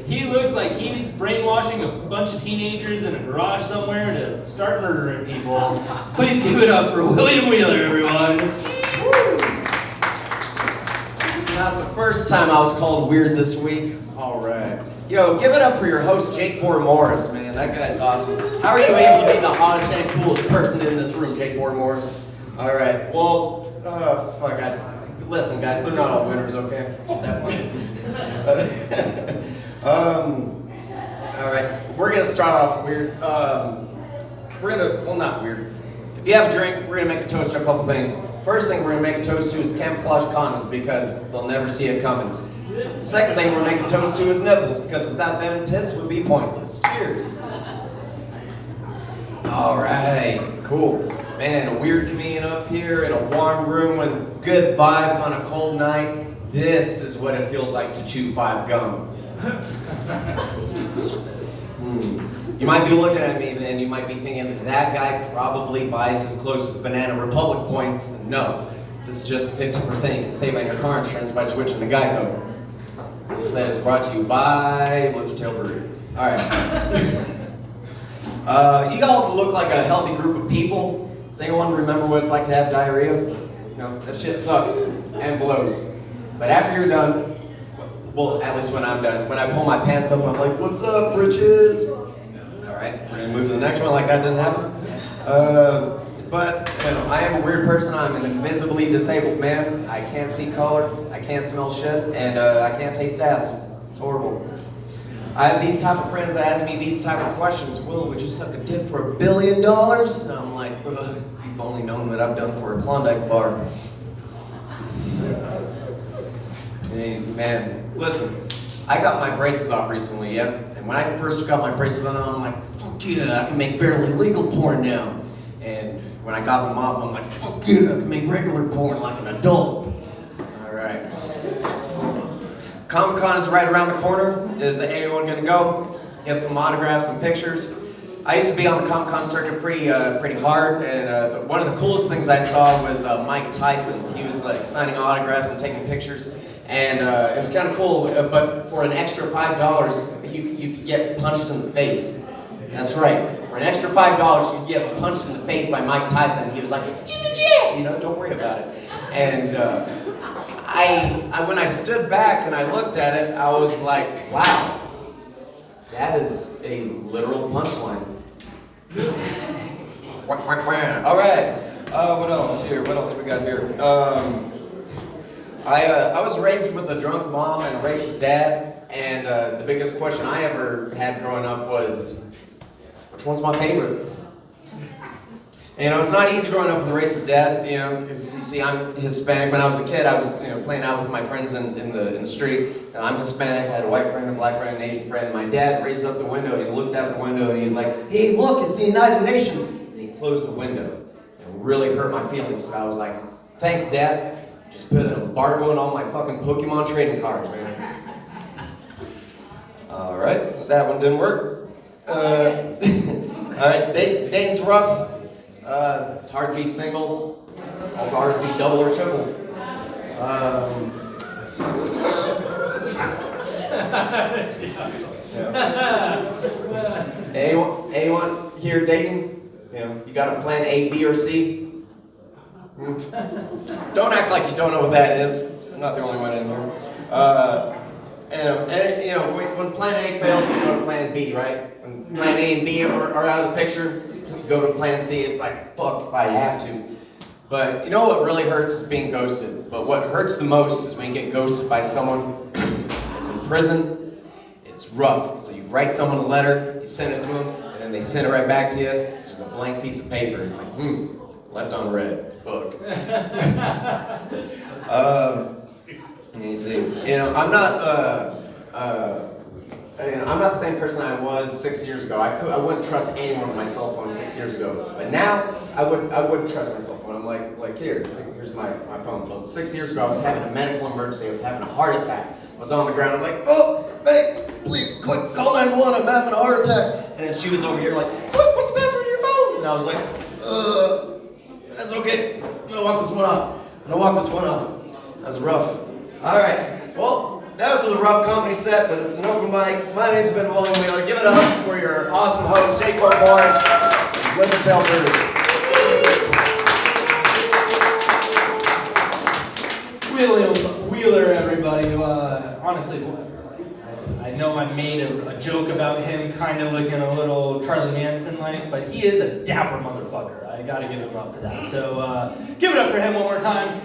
he looks like he's brainwashing a bunch of teenagers in a garage somewhere to start murdering people. Please give it up for William Wheeler, everyone. It's not the first time I was called weird this week. All right. Yo, give it up for your host, Jake Bohr-Morris, man. That guy's awesome. How are you able to be the hottest and coolest person in this room, Jake Bohr-Morris? All right. Well, listen, guys, they're not all winners, okay? All right. We're gonna start off weird. Not weird. If you have a drink, we're gonna make a toast to a couple things. First thing we're gonna make a toast to is camouflage condoms because they'll never see it coming. Second thing we're making toast to is nipples, because without them, tits would be pointless. Cheers. All right, cool. Man, a weird comedian up here in a warm room with good vibes on a cold night. This is what it feels like to chew 5 gum. You might be looking at me and you might be thinking, that guy probably buys his clothes with Banana Republic points. No, this is just the 15% you can save on your car insurance by switching to Geico. This set is brought to you by Lizardtail Brewery. All right. You all look like a healthy group of people. Does anyone remember what it's like to have diarrhea? No, that shit sucks and blows. But after you're done, well, at least when I'm done, when I pull my pants up, I'm like, what's up, britches? All right, we're gonna move to the next one like that didn't happen. But, you know, I am a weird person. I'm an invisibly disabled man. I can't see color, I can't smell shit, and I can't taste ass. It's horrible. I have these type of friends that ask me these type of questions. Will, would you suck a dick for $1 billion? And I'm like, ugh, if you've only known what I've done for a Klondike bar. Hey, man, listen, I got my braces off recently, yep. And when I first got my braces on, I'm like, fuck yeah, I can make barely legal porn now. And when I got them off, I'm like, fuck yeah, I can make regular porn like an adult. All right. Comic-Con is right around the corner. Is anyone gonna go? Get some autographs, some pictures. I used to be on the Comic-Con circuit pretty hard, and one of the coolest things I saw was Mike Tyson. He was like signing autographs and taking pictures, and it was kind of cool, but for an extra $5, you could get punched in the face. That's right. For an extra $5, you could get punched in the face by Mike Tyson, and he was like, you know, don't worry about it. And when I stood back and I looked at it, I was like, wow, that is a literal punchline. All right. What else here? What else we got here? I was raised with a drunk mom and a racist dad, and the biggest question I ever had growing up was, which one's my favorite? You know, it's not easy growing up with a racist dad, you know, because you see, I'm Hispanic. When I was a kid, I was, you know, playing out with my friends in the street. I'm Hispanic, I had a white friend, a black friend, an Asian friend. My dad raised up the window, and he looked out the window, and he was like, hey, look, it's the United Nations. And he closed the window. It really hurt my feelings, so I was like, thanks, Dad. Just put an embargo on all my fucking Pokemon trading cards, man. All right, that one didn't work. All right, dating's rough. It's hard to be single. It's also hard to be double or triple. Yeah. Anyone here dating? You know, you got a plan A, B, or C? Don't act like you don't know what that is. I'm not the only one in here. You know, when plan A fails, you go to plan B, right? When plan A and B are out of the picture, you go to plan C. It's like, fuck if I have to. But you know what really hurts is being ghosted. But what hurts the most is when you get ghosted by someone that's in prison. It's rough. So you write someone a letter, you send it to them, and then they send it right back to you. It's just a blank piece of paper. You're like, left unread. Book. You see, you know, I'm not the same person I was 6 years ago. I wouldn't trust anyone with my cell phone 6 years ago. But now, I would trust my cell phone. I'm like here's my phone. Well, 6 years ago, I was having a medical emergency. I was having a heart attack. I was on the ground. I'm like, oh, babe, please, quick, call 911. I'm having a heart attack. And then she was over here like, quick, what's the password to your phone? And I was like, that's okay. I'm gonna walk this one off. That was rough. All right. Well, That was a rough comedy set, but it's an open mic. My name's been William Wheeler. Give it up for your awesome host, Jake Morris, Blizzardtail Brewery. William Wheeler, everybody. Honestly, I know I made a joke about him kind of looking a little Charlie Manson-like, but he is a dapper motherfucker. I gotta give him up for that. So give it up for him one more time.